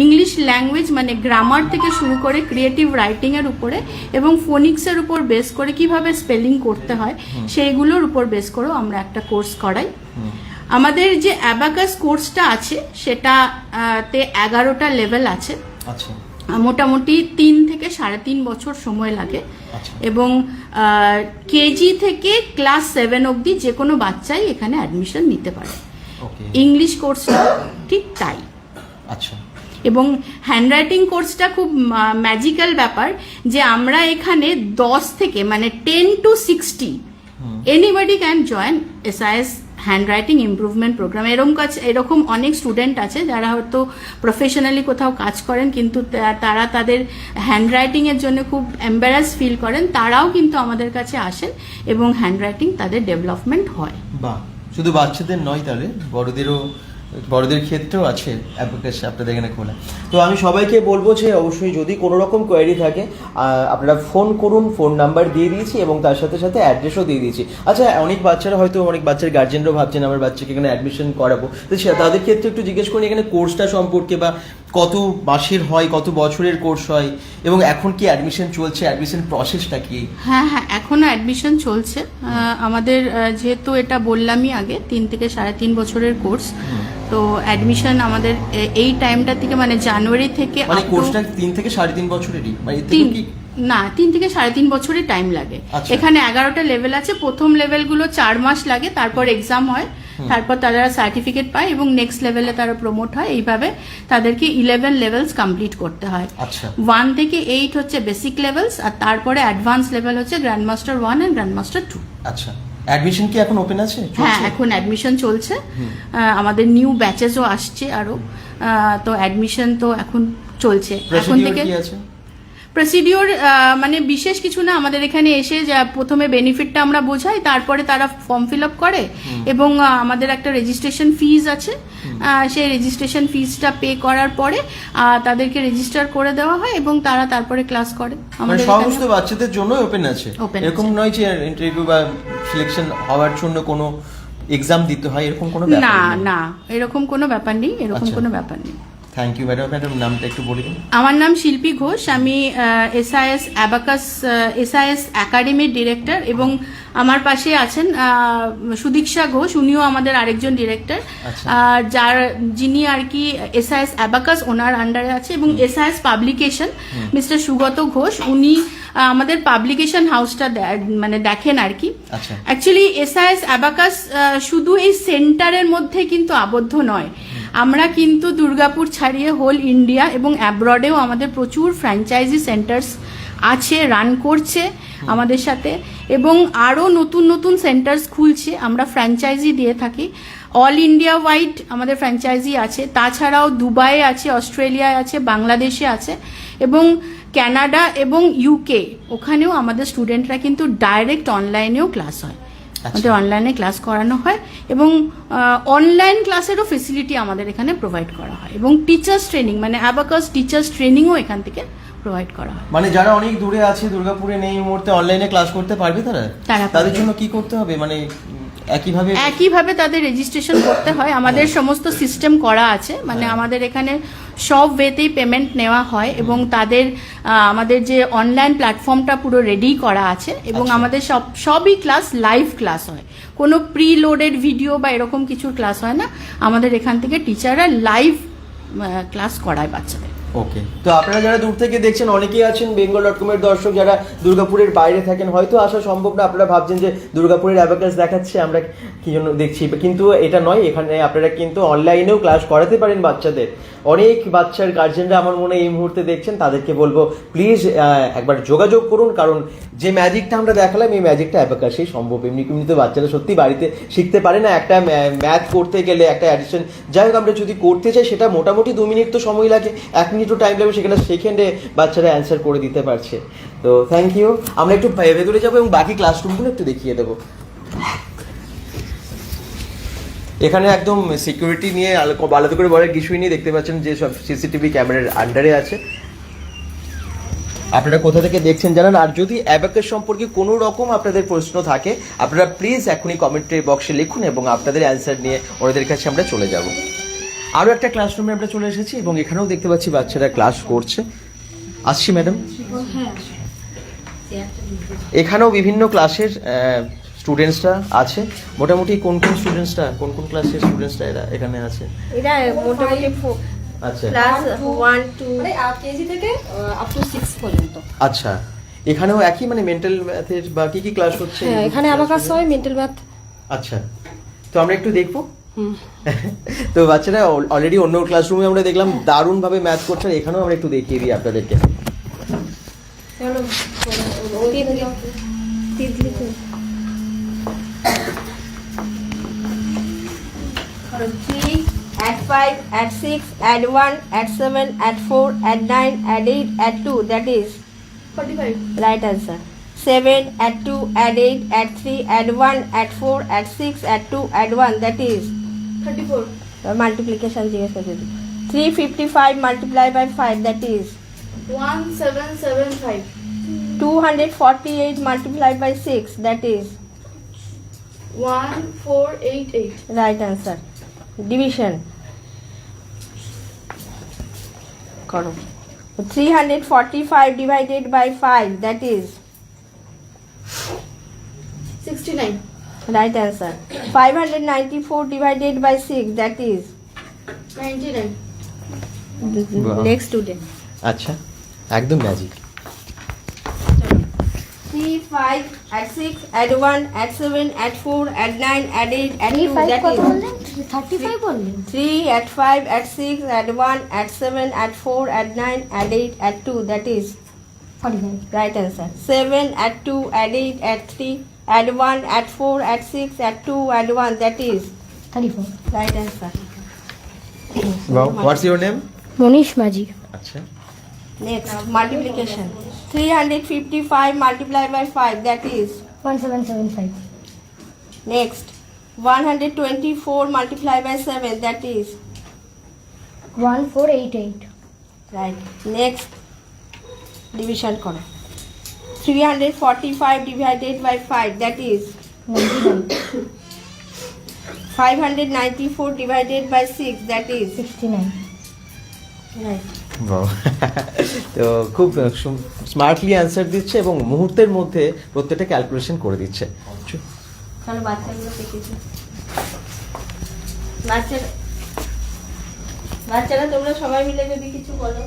ইংলিশ ল্যাঙ্গুয়েজ মানে গ্রামার থেকে শুরু করে ক্রিয়েটিভ রাইটিং এর উপরে এবং ফোনিক্সের উপর বেস করে কিভাবে স্পেলিং করতে হয় সেইগুলোর উপর বেস করেও আমরা একটা কোর্স করাই। আমাদের যে অ্যাবাকাস কোর্সটা আছে সেটাতে 11টা লেভেল আছে, মোটামুটি 3 থেকে 3.5 বছর সময় লাগে এবং কেজি থেকে ক্লাস 7 অবধি যে কোনো বাচ্চাই এখানে অ্যাডমিশন নিতে পারে। ইংলিশ কোর্সটা ঠিক তাই। এবং হ্যান্ডরাইটিং কোর্সটা খুব ম্যাজিক্যাল ব্যাপার যে আমরা এখানে 10 থেকে মানে 10 to 60 anybody can join SIS handwriting improvement program. এরকম অনেক স্টুডেন্ট আছে যারা হয়তো প্রফেশনালি কোথাও কাজ করেন কিন্তু তারা তাদের হ্যান্ডরাইটিংয়ের জন্য খুব এম্বারাস ফিল করেন, তারাও কিন্তু আমাদের কাছে আসেন এবং হ্যান্ডরাইটিং তাদের ডেভেলপমেন্ট হয়। বাহ, শুধু বাচ্চাদের নয়, তাহলে বড়দের ক্ষেত্রেও আছে অ্যাপ্লিকেশন আপনাদের এখানে খোলা। তো আমি সবাইকে বলবো যে অবশ্যই যদি কোনো রকম কোয়েরি থাকে আপনারা ফোন করুন, ফোন নাম্বার দিয়ে দিয়েছি এবং তার সাথে সাথে অ্যাড্রেসও দিয়ে দিয়েছি। আচ্ছা, অনেক বাচ্চারা হয়তো অনেক বাচ্চার গার্জেনরাও ভাবছেন আমার বাচ্চাকে এখানে অ্যাডমিশন করাবো, তো তাদের ক্ষেত্রে একটু জিজ্ঞেস করি এখানে কোর্সটা সম্পর্কে, বা কত মাসের হয়, কত বছরের কোর্স হয় এবং এখন কি অ্যাডমিশন চলছে, অ্যাডমিশন প্রসেসটা কি? হ্যাঁ, এখনো অ্যাডমিশন চলছে আমাদের, যেহেতু এটা বললামই আগে 3 থেকে 3.5 বছরের কোর্স, তো অ্যাডমিশন আমাদের এই টাইমটা থেকে মানে জানুয়ারি থেকে, মানে কোর্সটা 3 থেকে 3.5 বছরেরই, মানে 3 থেকে 3.5 বছরের টাইম লাগে। এখানে 11টা লেভেল আছে, প্রথম লেভেলগুলো 4 মাস লাগে, তারপর এক্সাম হয়, তারপর তারা সার্টিফিকেট পায় এবং নেক্সট লেভেলে তারা প্রমোট হয়। এইভাবে তাদেরকে 11 লেভেলস কমপ্লিট করতে হয়। 1 থেকে 8 হচ্ছে বেসিক লেভেলস, আর তারপরে অ্যাডভান্স লেভেল হচ্ছে গ্র্যান্ডমাস্টার 1 এন্ড গ্র্যান্ডমাস্টার 2। আচ্ছা, অ্যাডমিশন কি এখন ওপেন আছে? হ্যাঁ, এখন অ্যাডমিশন চলছে, আমাদের নিউ ব্যাচেসও আসছে আরো, তো অ্যাডমিশন তো এখন চলছে। এখন থেকে প্রসিডিওর মানে বিশেষ কিছু না, আমাদের এখানে এসে যা প্রথমে বেনিফিটটা আমরা বোঝাই, তারপরে তারা ফর্ম ফিল আপ করে এবং আমাদের একটা রেজিস্ট্রেশন ফিজ আছে, সেই রেজিস্ট্রেশন ফিজটা পে করার পরে তাদেরকে রেজিস্টার করে দেওয়া হয় এবং তারা তারপরে ক্লাস করে। আমাদের সমস্ত বাচ্চাদের জন্য ওপেন আছে, এরকম নয় যে ইন্টারভিউ বা সিলেকশন হওয়ার জন্য কোনো এক্সাম দিতে হয়, এরকম কোনো ব্যাপার না, না এরকম কোনো ব্যাপার নেই, এরকম কোনো ব্যাপার নেই। Thank you madam. ম্যাডাম নামটা একটু বলে দিন। আমার নাম শিল্পী ঘোষ, আমি SIS অ্যাবাকাস SIS একাডেমির ডিরেক্টর এবং আমার পাশে আছেন সুদীক্ষা ঘোষ, উনিও আমাদের আরেকজন ডিরেক্টর, যিনি আর কি SIS অ্যাবাকাস ওনার আন্ডারে আছে, এবং SIS publication mister Sugata Ghosh, উনি আমাদের পাবলিকেশন হাউসটা মানে দেখেন আর কি। অ্যাকচুয়ালি SIS অ্যাবাকাস শুধু এই সেন্টারের মধ্যে কিন্তু আবদ্ধ নয়, আমরা কিন্তু দুর্গাপুর ছাড়িয়ে হোল ইন্ডিয়া এবং অ্যাব্রডেও আমাদের প্রচুর ফ্র্যাঞ্চাইজি সেন্টার্স আছে, রান করছে আমাদের সাথে, এবং আরও নতুন নতুন সেন্টার্স খুলছে। আমরা ফ্র্যাঞ্চাইজি দিয়ে থাকি, অল ইন্ডিয়া ওয়াইড আমাদের ফ্র্যাঞ্চাইজি আছে। তাছাড়াও দুবাইয়ে আছে, অস্ট্রেলিয়ায় আছে, বাংলাদেশে আছে, এবং কানাডা এবং ইউকে, ওখানেও আমাদের স্টুডেন্টরা কিন্তু ডাইরেক্ট অনলাইনেও ক্লাস হয়, আমাদের অনলাইনে ক্লাস করানো হয়, এবং অনলাইন ক্লাসেরও ফেসিলিটি আমাদের এখানে প্রোভাইড করা হয়, এবং টিচার্স ট্রেনিং মানে অ্যাবাকাস টিচার্স ট্রেনিংও এখান থেকে প্রোভাইড করা হয়। মানে যারা অনেক দূরে আছে, দুর্গাপুরে নেই, এই মুহূর্তে অনলাইনে ক্লাস করতে পারবে তারা? তাদের জন্য কি করতে হবে? মানে একইভাবে তাদের রেজিস্ট্রেশন করতে হয়। আমাদের সমস্ত সিস্টেম করা আছে, মানে আমাদের এখানে সব ওয়েতেই পেমেন্ট নেওয়া হয়, এবং তাদের আমাদের যে অনলাইন প্ল্যাটফর্মটা পুরো রেডি করা আছে, এবং আমাদের সবই ক্লাস লাইভ ক্লাস হয়, কোনো প্রি লোডেড ভিডিও বা এরকম কিছু ক্লাস হয় না। আমাদের এখান থেকে টিচাররা লাইভ ক্লাস করায় বাচ্চাদের। ওকে, তো আপনারা যারা দূর থেকে দেখছেন, অনেকেই আছেন bengal.com এর দর্শক যারা দুর্গাপুরের বাইরে থাকেন, হয়তো আসা সম্ভব না। আপনারা ভাবছেন যে দুর্গাপুরের অ্যাবাকাস দেখাচ্ছে, আমরা কি জন্য দেখছি, কিন্তু এটা নয়। এখানে আপনারা কিন্তু অনলাইনেও ক্লাস করাতে পারেন বাচ্চাদের। অনেক বাচ্চার গার্জেনরা আমার মনে এই মুহূর্তে দেখছেন, তাদেরকে বলবো প্লিজ একবার যোগাযোগ করুন, কারণ যে ম্যাজিকটা আমরা দেখালাম এই ম্যাজিকটা অ্যাবাকাসেই সম্ভব। এমনি তো বাচ্চারা সত্যি বাড়িতে শিখতে পারে না। একটা ম্যাথ করতে গেলে, একটা অ্যাডিশন যাই হোক আমরা যদি করতে চাই, সেটা মোটামুটি 2 মিনিট তো সময় লাগে, 1 মিনিটও টাইম লাগবে, সেখানে সেকেন্ডে বাচ্চারা অ্যান্সার করে দিতে পারছে। তো থ্যাংক ইউ। আমরা একটু ভেতরে যাবো এবং বাকি ক্লাসরুমগুলো একটু দেখিয়ে দেবো। এখানে একদম সিকিউরিটি নিয়ে আলাদা করে বলার কিছুই নিয়ে, দেখতে পাচ্ছেন যে সব সিসিটিভি ক্যামেরার আন্ডারে আছে। আপনারা কোথা থেকে দেখছেন জানান। আর যদি অ্যাবাকাস সম্পর্কে কোনো রকম আপনাদের প্রশ্ন থাকে, আপনারা প্লিজ এখনই কমেন্টের বক্সে লিখুন, এবং আপনাদের অ্যান্সার নিয়ে ওনাদের কাছে আমরা চলে যাব। আরও একটা ক্লাসরুমে আমরা চলে এসেছি, এবং এখানেও দেখতে পাচ্ছি বাচ্চারা ক্লাস করছে। আসছি ম্যাডাম। এখানেও বিভিন্ন ক্লাসের স্টুডেন্টসরা আছে। মোটামুটি কোন কোন ক্লাসের স্টুডেন্টসরা এরা এখানে আছে? এটা মোটামুটি আচ্ছা, ক্লাস 1 2 মানে কেজি থেকে আপ টু 6 পর্যন্ত। আচ্ছা, এখানেও একই মানে মেন্টাল ম্যাথের বা কি ক্লাস হচ্ছে? হ্যাঁ, এখানে অ্যাবাকাস হয়, মেন্টাল ম্যাথ। আচ্ছা, তো আমরা একটু দেখবো। তো বাচ্চারা অলরেডি অন্য ক্লাসরুমে আমরা দেখলাম দারুণ ভাবে ম্যাথ করছে, এখানেও আমরা একটু দেখিয়ে দিই আপনাদেরকে। চলো Titli 3 add 5 add 6 add 1 add 7 add 4 add 9 add 8 add 2, that is 45. Right answer. 7 add 2 add 8 add 3 add 1 add 4 add 6 add 2 add 1, that is 34. Multiplication জিজ্ঞেস করতে দিই। 355 multiply by 5, that is 1775. 248 multiplied by 6, that is 1488. right answer. Division করো। 345 divided by 5, that is 69. right answer. 594 divided by 6, that is 99. Wow. next student. আচ্ছা, একদম magic. 3 5 add 6 add 1 add 7 add 4 add 9 add 8 add 2, that is 35 বললেন। 3 add 5 add 6 add 1 add 7 add 4 add 9 add 8 add 2, that is 45. right answer. 7 add 2 add 8 add 3 add 1 add 4 add 6 add 2 add 1, that is 34. right answer. What's your name? Manish Majhi. আচ্ছা, Next, multiplication. 355 multiplied by 5, that is 1775. next. 124 multiplied by 7, that is 1488. right. Next, division করো। 345 divided by 5, that is 99. 594 divided by 6, that is 69. right. তো খুব smartly answer দিচ্ছে এবং মুহূর্তের মধ্যে প্রত্যেকটা calculation করে দিচ্ছে। চলো বাচ্চাগুলো শিখেছি। বাচ্চারা তোমরা সবাই মিলে যদি কিছু বলো।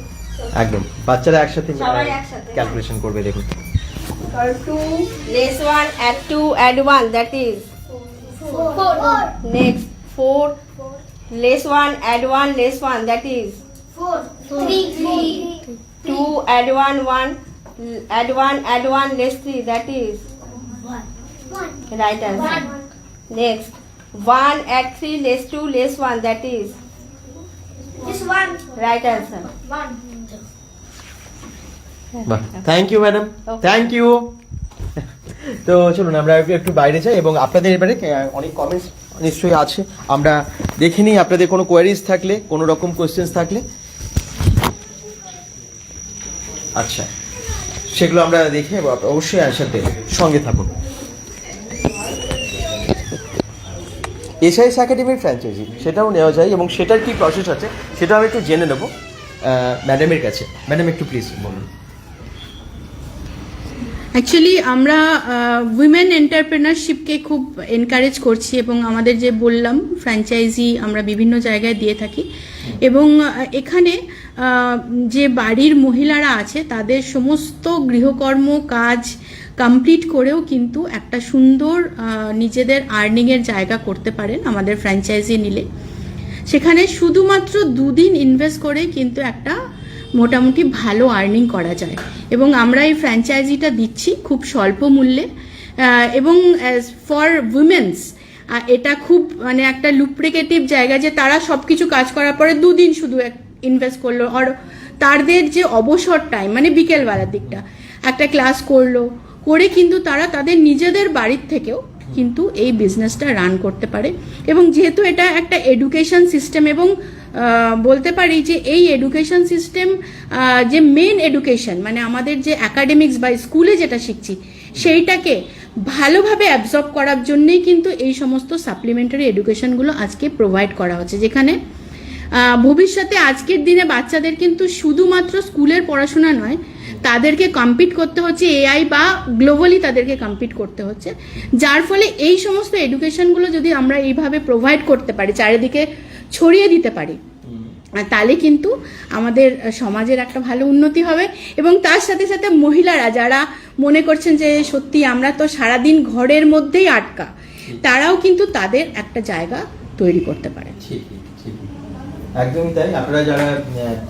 একদম বাচ্চারা একসাথে সবাই একসাথে। ক্যালকুলেশন করবে। দেখুন, 2 less 1 add 2 add 1, that is 4. next. 4 less 1 add 1 less 1, that is 4. 3. 2 add 1 1 Add 1, less 3, that is right answer. Next, 1 add 3 less 2 less 1, that is Just one. right answer. One. বাহ, thank you madam, thank you. তো চলুন আমরা একটু বাইরে যাই এবং আপনাদের এবারে অনেক কমেন্টস নিশ্চয়ই আছে, আমরা দেখে নিই আপনাদের কোনো কোয়ারিজ থাকলে, কোনো রকম কোয়েশ্চেন্স থাকলে। আচ্ছা, সেগুলো আমরা দেখে অবশ্যই অ্যান্সার দেব, সঙ্গে থাকুন। এসআইএস একাডেমির ফ্র্যাঞ্চাইজি সেটাও নেওয়া যায় এবং সেটার কি প্রসেস আছে সেটা আমি একটু জেনে নেব ম্যাডামের কাছে। ম্যাডাম একটু প্লিজ বলুন। অ্যাকচুয়ালি আমরা উইমেন এন্টারপ্রেনারশিপকে খুব এনকারেজ করছি এবং আমাদের যে বললাম ফ্র্যাঞ্চাইজি আমরা বিভিন্ন জায়গায় দিয়ে থাকি এবং এখানে যে বাড়ির মহিলারা আছে তাদের সমস্ত গৃহকর্ম কাজ কমপ্লিট করেও কিন্তু একটা সুন্দর নিজেদের আর্নিংয়ের জায়গা করতে পারেন আমাদের ফ্র্যাঞ্চাইজি নিলে। সেখানে শুধুমাত্র 2 দিন ইনভেস্ট করে কিন্তু একটা মোটামুটি ভালো আর্নিং করা যায় এবং আমরা এই ফ্র্যাঞ্চাইজিটা দিচ্ছি খুব স্বল্প মূল্যে এবং ফর উইমেন্স এটা খুব মানে একটা লুপ্রিকেটিভ জায়গা যে তারা সব কিছু কাজ করার পরে 2 দিন শুধু ইনভেস্ট করলো, আর তাদের যে অবসর টাইম মানে বিকেলবেলার দিকটা একটা ক্লাস করলো, করে কিন্তু তারা তাদের নিজেদের বাড়ির থেকেও কিন্তু এই বিজনেসটা রান করতে পারে। এবং যেহেতু এটা একটা এডুকেশন সিস্টেম এবং বলতে পারি যে এই এডুকেশন সিস্টেম যে মেন এডুকেশন মানে আমাদের যে একাডেমিক্স বা স্কুলে যেটা শিখছি সেইটাকে ভালোভাবে অ্যাবজর্ব করার জন্যই কিন্তু এই সমস্ত সাপ্লিমেন্টারি এডুকেশনগুলো আজকে প্রোভাইড করা হচ্ছে, যেখানে ভবিষ্যতে আজকের দিনে বাচ্চাদের কিন্তু শুধুমাত্র স্কুলের পড়াশোনা নয়, তাদেরকে কম্পিট করতে হচ্ছে এআই বা গ্লোবালি তাদেরকে কম্পিট করতে হচ্ছে, যার ফলে এই সমস্ত এডুকেশনগুলো যদি আমরা এইভাবে প্রোভাইড করতে পারি, চারিদিকে ছড়িয়ে দিতে পারি, তাহলে কিন্তু আমাদের সমাজের একটা ভালো উন্নতি হবে। এবং তার সাথে সাথে মহিলারা যারা মনে করছেন যে সত্যি আমরা তো সারাদিন ঘরের মধ্যেই আটকা, তারাও কিন্তু তাদের একটা জায়গা তৈরি করতে পারে। একদমই তাই। আপনারা যারা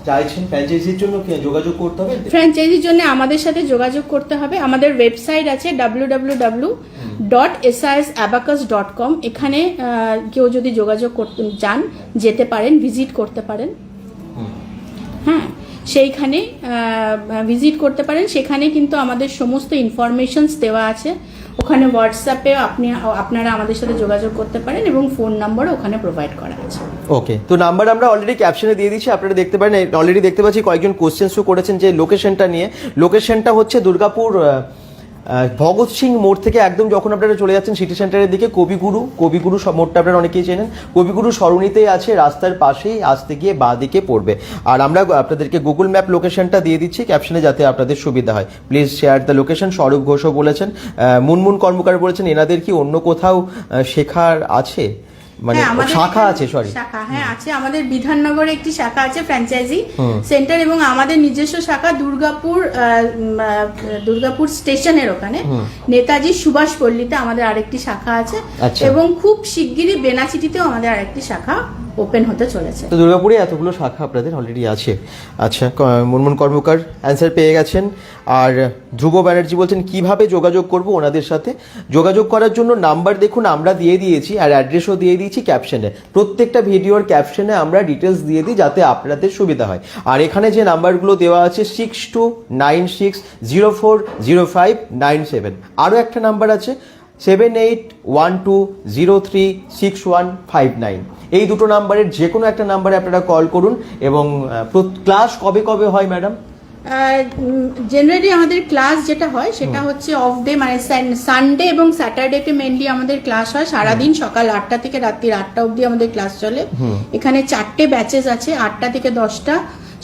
চাইছেন ফ্র্যাঞ্চাইজির জন্য যোগাযোগ করতে হবে, ফ্র্যাঞ্চাইজির জন্য আমাদের সাথে যোগাযোগ করতে হবে। আমাদের ওয়েবসাইট আছে www.sisabacus.com, এখানে কেউ যদি যোগাযোগ করতে চান যেতে পারেন, ভিজিট করতে পারেন। হ্যাঁ, সেইখানে ভিজিট করতে পারেন, সেখানে কিন্তু আমাদের সমস্ত ইনফরমেশনস দেওয়া আছে। ওখানে হোয়াটসঅ্যাপে আপনারা আমাদের সাথে যোগাযোগ করতে পারেন এবং ফোন নাম্বারও ওখানে প্রোভাইড করা আছে। ওকে, তো নাম্বার আমরা অলরেডি ক্যাপশনে দিয়ে দিচ্ছি, আপনারা দেখতে পারেন। অলরেডি দেখতে পাচ্ছি কয়েকজন কোশ্চেন্সও করেছেন যে লোকেশনটা নিয়ে। লোকেশনটা হচ্ছে দুর্গাপুর ভগৎ সিং মোড় থেকে একদম যখন আপনারা চলে যাচ্ছেন সিটি সেন্টারের দিকে, কবিগুরু মোড়টা আপনারা অনেকেই চেনেন, কবিগুরু সরণিতেই আছে, রাস্তার পাশেই আসতে গিয়ে বাঁ দিকে পড়বে। আর আমরা আপনাদেরকে গুগল ম্যাপ লোকেশনটা দিয়ে দিচ্ছি ক্যাপশনে, যাতে আপনাদের সুবিধা হয়। Please share the location. স্বরূপ ঘোষও বলেছেন, মুনমুন কর্মকার বলেছেন এনাদের কি অন্য কোথাও শেখার আছে, মানে শাখা আছে? সরি, শাখা হ্যাঁ আছে, আমাদের বিধাননগরে একটি শাখা আছে ফ্র্যাঞ্চাইজি সেন্টার, এবং আমাদের নিজস্ব শাখা দুর্গাপুর স্টেশনের ওখানে নেতাজি সুভাষ পল্লীতে আমাদের আরেকটি শাখা আছে, এবং খুব শিগগিরই বেনাচিটিতেও আমাদের আরেকটি শাখা ওপেন হতে চলেছে। তো দুর্গাপুরে এতগুলো শাখা আপনাদের অলরেডি আছে। আচ্ছা, মুনমুন কর্মকার অ্যান্সার পেয়ে গেছেন। আর ধ্রুব ব্যানার্জি বলছেন কিভাবে যোগাযোগ করব ওনাদের সাথে। যোগাযোগ করার জন্য নাম্বার দেখুন আমরা দিয়ে দিয়েছি, আর অ্যাড্রেসও দিয়ে দিয়েছি ক্যাপশনে। প্রত্যেকটা ভিডিওর ক্যাপশনে আমরা ডিটেলস দিয়ে দিই যাতে আপনাদের সুবিধা হয়। আর এখানে যে নাম্বারগুলো দেওয়া আছে 6296040597, আরও একটা নাম্বার আছে 7812036159। এই দুটো নাম্বারের যে কোনো একটা নাম্বারে আপনারা কল করুন। এবং ক্লাস কবে কবে হয় ম্যাডাম? জেনারেলি আমাদের ক্লাস যেটা হয় সেটা হচ্ছে অফ ডে, মানে সানডে এবং স্যাটারডেতে মেনলি আমাদের ক্লাস হয়। সারাদিন সকাল 8টা থেকে রাত্রির 8টা অবধি আমাদের ক্লাস চলে। এখানে 4টে ব্যাচেস আছে, 8টা থেকে 10টা,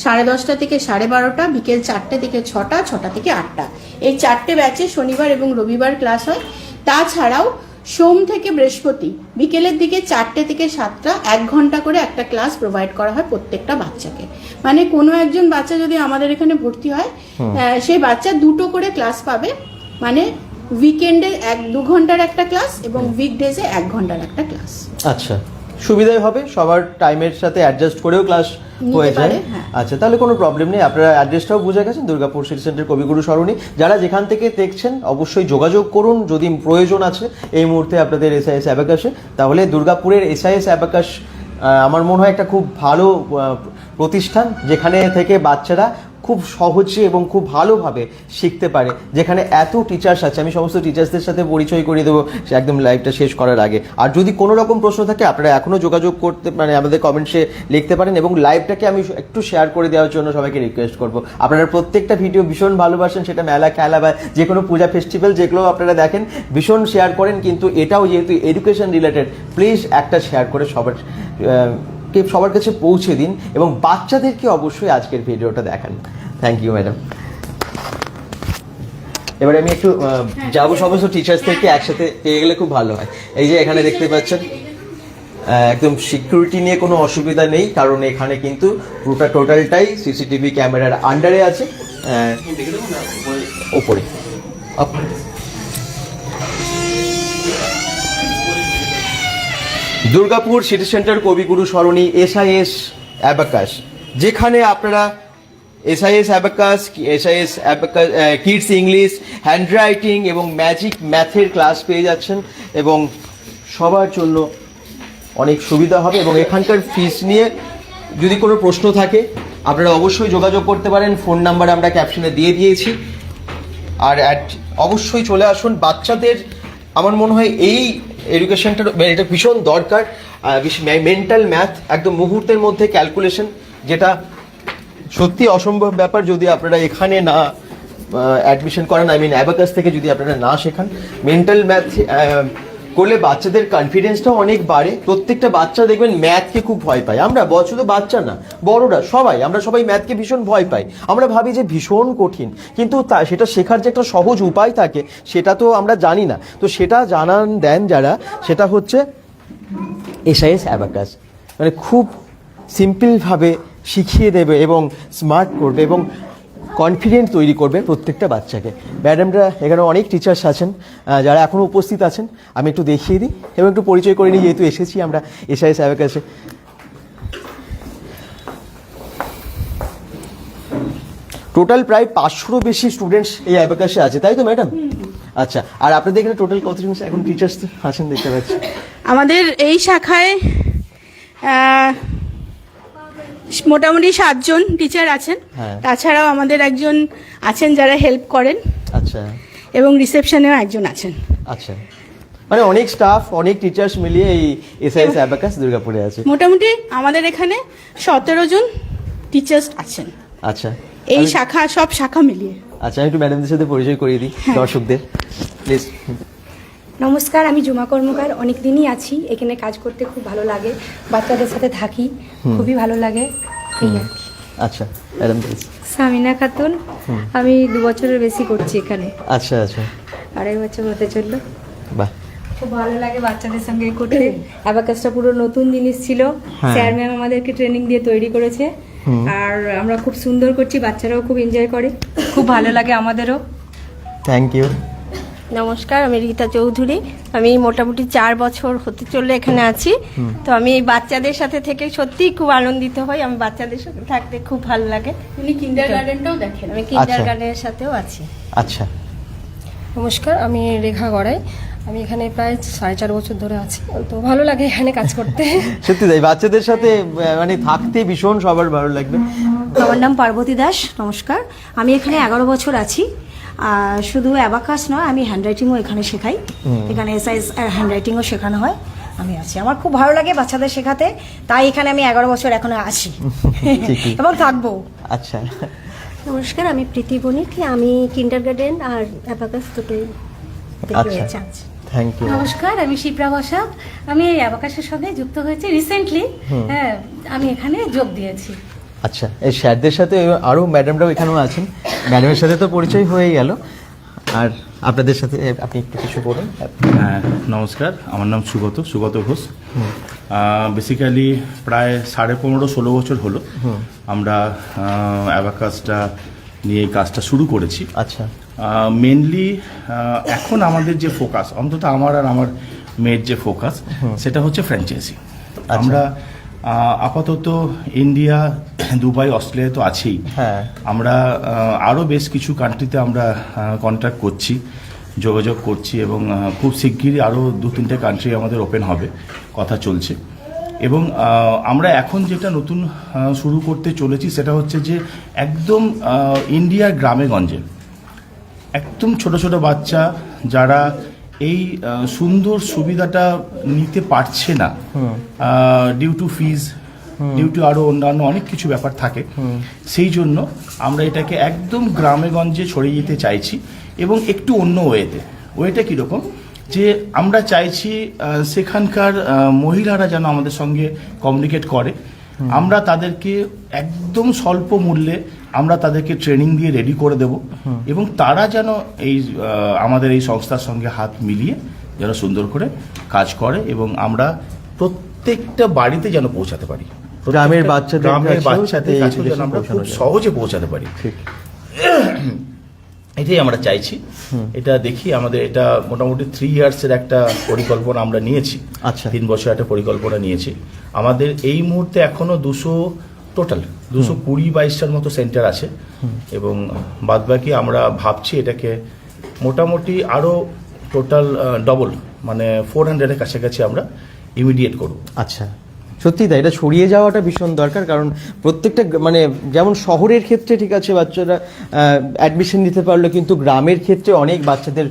10:30 থেকে 12:30, বিকেল 4টে থেকে 6টা, 6টা থেকে 8টা। এই 4টে ব্যাচে শনিবার এবং রবিবার ক্লাস হয়। তাছাড়াও সোম থেকে বৃহস্পতি বিকেলের দিকে 4টে থেকে 7টা 1 ঘন্টা করে একটা ক্লাস প্রোভাইড করা হয় প্রত্যেকটা বাচ্চাকে। মানে কোনো একজন বাচ্চা যদি আমাদের এখানে ভর্তি হয়, সেই বাচ্চা 2টো করে ক্লাস পাবে। মানে উইকেন্ডে 1-2 ঘন্টার একটা ক্লাস এবং উইকডেজে 1 ঘন্টার একটা ক্লাস। আচ্ছা, সুবিধাই হবে, সবার টাইমের সাথে অ্যাডজাস্ট করেও ক্লাস হয়ে যায়। পারে, হ্যাঁ। আচ্ছা, তাহলে কোনো প্রবলেম নেই, আপনারা অ্যাড্রেসটাও বুঝে গেছেন, দুর্গাপুর সিটি সেন্টার কবিগুরু সরণি। যারা যেখান থেকে দেখছেন অবশ্যই যোগাযোগ করুন যদি প্রয়োজন আছে এই মুহূর্তে আপনাদের এসআইএস অ্যাবাকাসে। তাহলে দুর্গাপুরের এসআইএস অ্যাবাকাস আমার মনে হয় একটা খুব ভালো প্রতিষ্ঠান, যেখানে থেকে বাচ্চারা খুব সহজে এবং খুব ভালোভাবে শিখতে পারে, যেখানে এত টিচার্স আছে। আমি সমস্ত টিচার্সদের সাথে পরিচয় করিয়ে দেবো একদম লাইভটা শেষ করার আগে। আর যদি কোনো রকম প্রশ্ন থাকে আপনারা এখনও যোগাযোগ করতে আমাদের কমেন্টসে লিখতে পারেন, এবং লাইভটাকে আমি একটু শেয়ার করে দেওয়ার জন্য সবাইকে রিকোয়েস্ট করবো। আপনারা প্রত্যেকটা ভিডিও ভীষণ ভালোবাসেন, সেটা মেলা খেলা বা যে কোনো পূজা ফেস্টিভ্যাল যেগুলো আপনারা দেখেন ভীষণ শেয়ার করেন, কিন্তু এটাও যেহেতু এডুকেশন রিলেটেড, প্লিজ একটা শেয়ার করে সবার কাছে পৌঁছে দিন, এবং বাচ্চাদেরকে অবশ্যই আজকের ভিডিওটা দেখান। Thank you madam. এবারে আমি একটু যাবো সমস্ত টিচার্সদেরকে একসাথে পেয়ে গেলে খুব ভালো হয়। এই যে এখানে দেখতে পাচ্ছেন একদম সিকিউরিটি নিয়ে কোনো অসুবিধা নেই, কারণ এখানে কিন্তু পুরোটা টোটালটাই সিসিটিভি ক্যামেরার আন্ডারে আছে। ওপরে দুর্গাপুর সিটি সেন্টার কবিগুরু সরণি এসআইএস অ্যাবাকাস, যেখানে আপনারা SIS abacus, kids English, handwriting এবং ম্যাজিক ম্যাথের ক্লাস পেয়ে যাচ্ছেন, এবং সবার জন্য অনেক সুবিধা হবে। এবং এখানকার ফিস নিয়ে যদি কোনো প্রশ্ন থাকে আপনারা অবশ্যই যোগাযোগ করতে পারেন, ফোন নাম্বার আমরা ক্যাপশনে দিয়ে দিয়েছি। আর অবশ্যই চলে আসুন। বাচ্চাদের আমার মনে হয় এই এডুকেশনটার এটা ভীষণ দরকার। মেন্টাল ম্যাথ একদম মুহূর্তের মধ্যে ক্যালকুলেশন, যেটা সত্যি অসম্ভব ব্যাপার যদি আপনারা এখানে না অ্যাডমিশন করেন, অ্যাবাকাস থেকে যদি আপনারা না শেখান। মেন্টাল ম্যাথ করলে বাচ্চাদের কনফিডেন্সটাও অনেক বাড়ে। প্রত্যেকটা বাচ্চা দেখবেন ম্যাথকে খুব ভয় পায়। আমরা শুধু বাচ্চা না, বড়রা আমরা সবাই ম্যাথকে ভীষণ ভয় পাই। আমরা ভাবি যে ভীষণ কঠিন, কিন্তু সেটা শেখার যে একটা সহজ উপায় থাকে সেটা তো আমরা জানি না। তো সেটা জানান দেন যারা, সেটা হচ্ছে এসআইএস অ্যাবাকাস। মানে খুব সিম্পলভাবে শিখিয়ে দেবে এবং স্মার্ট করবে এবং কনফিডেন্ট তৈরি করবে প্রত্যেকটা বাচ্চাকে। ম্যাডামরা এখানে অনেক টিচার্স আছেন যারা এখনও উপস্থিত আছেন, আমি একটু দেখিয়ে দিই এবং একটু পরিচয় করে নিই, যেহেতু এসেছি আমরা এসআইএস অ্যাবাকাসে। টোটাল প্রায় 500-রও বেশি স্টুডেন্টস এই অ্যাবাকাসে আছে, তাই তো ম্যাডাম? আচ্ছা, আর আপনাদের এখানে টোটাল কতজন এখন টিচার্স আছেন দেখতে পাচ্ছি? আমাদের এই শাখায় মোটামুটি 7 জন টিচার আছেন। হ্যাঁ। তাছাড়াও আমাদের একজন আছেন যারা হেল্প করেন, আচ্ছা, এবং রিসেপশনেও একজন আছেন। আচ্ছা, মানে অনেক স্টাফ, অনেক টিচার্স মিলিয়ে এই এসআইএস অ্যাবাকাস দুর্গাপুরে আছে। মোটামুটি আমাদের এখানে 17 জন টিচার্স আছেন। আচ্ছা, এই শাখা, সব শাখা মিলিয়ে। আচ্ছা, আমি একটু ম্যাডামদের সাথে পরিচয় করিয়ে দিই দর্শকদের, প্লিজ। নমস্কার, আমি জুমা কর্মকার। অনেক দিনই আছি এখানে, কাজ করতে খুব ভালো লাগে, বাচ্চাদের সাথে থাকি, খুবই ভালো লাগে। এই আর কি। আচ্ছা ম্যাডাম প্লিজ। সামিনা খাতুন, আমি 2 বছরের বেশি করছি এখানে, আচ্ছা আচ্ছা, 2.5 বছর হতে চললো। বাহ, খুব ভালো লাগে বাচ্চাদের সঙ্গে করতে। অ্যাবাকাসটা পুরো নতুন জিনিস ছিল, স্যার ম্যাম আমাদেরকে ট্রেনিং দিয়ে তৈরি করেছে, আর আমরা খুব সুন্দর করছি, বাচ্চারাও খুব এনজয় করে, খুব ভালো লাগে আমাদেরও। Thank you. নমস্কার, আমি রীতা চৌধুরী। আমি মোটামুটি 4 বছর হতে চললে এখানে আছি। তো আমি এই বাচ্চাদের সাথে থেকে সত্যিই খুব আনন্দিত হই। আমি বাচ্চাদের সাথে থাকতে খুব ভালো লাগে। উনি কিন্ডারগার্টেনটাও দেখেন। আমি কিন্ডারগার্টেনের সাথেও আছি। আচ্ছা, নমস্কার, আমি রেখা গড়াই। আমি এখানে প্রায় 4.5 বছর ধরে আছি, তো ভালো লাগে এখানে কাজ করতে। সত্যি তাই, বাচ্চাদের সাথে মানে থাকতে ভীষণ সবার ভালো লাগবে। আমার নাম পার্বতী দাস। নমস্কার, আমি এখানে 11 বছর আছি। আর শুধু অ্যাবাকাস নয়, আমি হ্যান্ডরাইটিংও এখানে শেখাই। এখানে এসআইএস হ্যান্ডরাইটিংও শেখানো হয়। আমি আছি, আমার খুব ভালো লাগে বাচ্চাদের শেখাতে, তাই এখানে আমি 11 বছর এখনো আছি এবং থাকবো। আচ্ছা, নমস্কার, আমি প্রীতি বণিক। আমি কিন্ডারগার্টেন আর অ্যাবাকাস দুটোই আচ্ছা, থ্যাংক ইউ। নমস্কার, আমি শিপ্রা বসাক। আমি এই অ্যাবাকাসের সঙ্গে যুক্ত হয়েছি রিসেন্টলি। হ্যাঁ, আমি এখানে যোগ দিয়েছি। আচ্ছা, এই স্যারদের সাথে আরও ম্যাডামরাও এখানেও আছেন। ম্যাডামের সাথে তো পরিচয় হয়ে গেল, আর আপনাদের সাথে আপনি একটু কিছু বলুন। হ্যাঁ, নমস্কার, আমার নাম সুগত ঘোষ। বেসিক্যালি প্রায় 15.5-16 বছর হলো আমরা অ্যাবাকাসটা নিয়ে এই কাজটা শুরু করেছি। আচ্ছা, মেনলি এখন আমাদের যে ফোকাস, অন্তত আমার আর আমার মেয়ের যে ফোকাস, সেটা হচ্ছে ফ্র্যাঞ্চাইজি। আমরা আপাতত ইন্ডিয়া, দুবাই, অস্ট্রেলিয়া তো আছেই। হ্যাঁ। আমরা আরও বেশ কিছু কান্ট্রিতে আমরা কন্ট্যাক্ট করছি, যোগাযোগ করছি, এবং খুব শিগগিরই আরও 2-3টে কান্ট্রি আমাদের ওপেন হবে, কথা চলছে। এবং আমরা এখন যেটা নতুন শুরু করতে চলেছি সেটা হচ্ছে যে একদম ইন্ডিয়ার গ্রামে গঞ্জে একদম ছোট ছোট বাচ্চা যারা এই সুন্দর সুবিধাটা নিতে পারছে না, due to fees, due to আরও অন্যান্য অনেক কিছু ব্যাপার থাকে, সেই জন্য আমরা এটাকে একদম গ্রামে গঞ্জে ছড়িয়ে যেতে চাইছি। এবং একটু অন্য ওয়েটা কীরকম, যে আমরা চাইছি সেখানকার মহিলারা যেন আমাদের সঙ্গে কমিউনিকেট করে। আমরা তাদেরকে একদম স্বল্প মূল্যে আমরা তাদেরকে ট্রেনিং দিয়ে রেডি করে দেব, এবং তারা যেন এই আমাদের এই সংস্থার সঙ্গে হাত মিলিয়ে যেন সুন্দর করে কাজ করে, এবং আমরা প্রত্যেকটা বাড়িতে যেন পৌঁছাতে পারি, গ্রামের বাচ্চাদের কাছেও যেন আমরা খুব সহজে পৌঁছাতে পারি। এটাই আমরা চাইছি। এটা দেখি, আমাদের এটা মোটামুটি 3 ইয়ার্সের একটা পরিকল্পনা আমরা নিয়েছি। আচ্ছা। 3 বছর একটা পরিকল্পনা নিয়েছি। আমাদের এই মুহূর্তে এখনো 220-22টার মতো সেন্টার আছে, এবং বাদবাকি আমরা ভাবছি এটাকে মোটামুটি আরো টোটাল ডবল, মানে 400-এর কাছাকাছি আমরা ইমিডিয়েট করব। আচ্ছা, সত্যি তাই, এটা ছড়িয়ে যাওয়াটা ভীষণ দরকার। কারণ প্রত্যেকটা মানে যেমন শহরের ক্ষেত্রে ঠিক আছে বাচ্চারা অ্যাডমিশন নিতে পারলো, কিন্তু গ্রামের ক্ষেত্রে অনেক বাচ্চাদের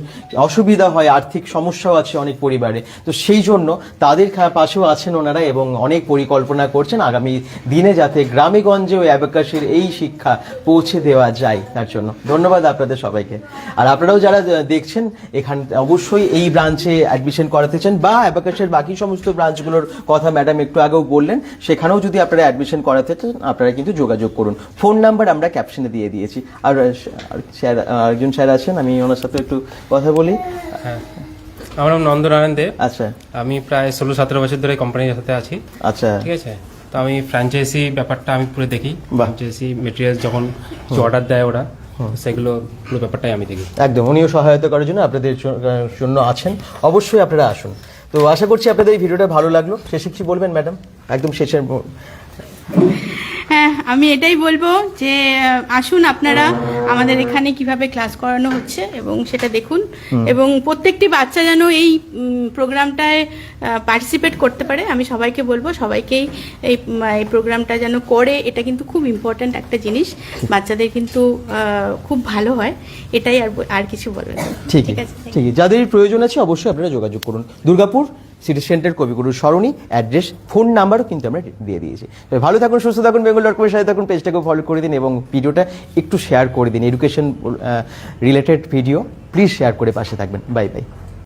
অসুবিধা হয়, আর্থিক সমস্যাও আছে অনেক পরিবারে। তো সেই জন্য তাদের পাশেও আছেন ওনারা, এবং অনেক পরিকল্পনা করছেন আগামী দিনে যাতে গ্রামে গঞ্জে ওই অ্যাবাকাসের এই শিক্ষা পৌঁছে দেওয়া যায়। তার জন্য ধন্যবাদ আপনাদের সবাইকে। আর আপনারাও যারা দেখছেন এখানে অবশ্যই এই ব্রাঞ্চে অ্যাডমিশন করাতে চান, বা অ্যাবাকাসের বাকি সমস্ত ব্রাঞ্চগুলোর কথা ম্যাডাম একটু আগেও বললেন, সেখানেও যদি আপনারা অ্যাডমিশন করাতে চান আপনারা কিন্তু যোগাযোগ করুন। ফোন নাম্বার আমরা ক্যাপশনে দিয়ে দিয়েছি। আর স্যার, একজন স্যার আছেন, আমি ওনার সাথে একটু কথা বলি। হ্যাঁ, আমার নাম নন্দনারায়ণ দেব। আচ্ছা। আমি প্রায় 16-17 বছর ধরে কোম্পানির সাথে আছি। আচ্ছা, ঠিক আছে। তো আমি ফ্র্যাঞ্চাইজি ব্যাপারটা আমি পুরো দেখি। ফ্র্যাঞ্চাইজি মেটেরিয়াল যখন অর্ডার দেয় ওরা, সেগুলো পুরো ব্যাপারটাই আমি দেখি। একদম, উনিও সহায়তা করার জন্য আপনাদের জন্য আছেন। অবশ্যই আপনারা আসুন। তো আশা করছি আপনাদের এই ভিডিওটা ভালো লাগলো। শেষে কি বলবেন ম্যাডাম, একদম শেষের? হ্যাঁ, আমি এটাই বলবো যে আসুন আপনারা আমাদের এখানে কিভাবে ক্লাস করানো হচ্ছে এবং সেটা দেখুন, এবং প্রত্যেকটি বাচ্চা যেন এই প্রোগ্রামটায় পার্টিসিপেট করতে পারে। আমি সবাইকে বলবো সবাইকেই এই প্রোগ্রামটা যেন করে। এটা কিন্তু খুব ইম্পর্ট্যান্ট একটা জিনিস, বাচ্চাদের কিন্তু খুব ভালো হয়। এটাই আর কিছু বলবেন। ঠিক আছে, ঠিক আছে। যাদের প্রয়োজন আছে অবশ্যই আপনারা যোগাযোগ করুন। দুর্গাপুর সিটি সেন্টার, কবিগুরু সরণি, অ্যাড্রেস, ফোন নাম্বারও কিন্তু আমরা দিয়ে দিয়েছি। ভালো থাকুন, সুস্থ থাকুন, বেঙ্গল.com-এর সাথে থাকুন। পেজটাকে ফলো করে দিন এবং ভিডিওটা একটু শেয়ার করে দিন। Education related video please share করে পাশে থাকবেন। Bye bye.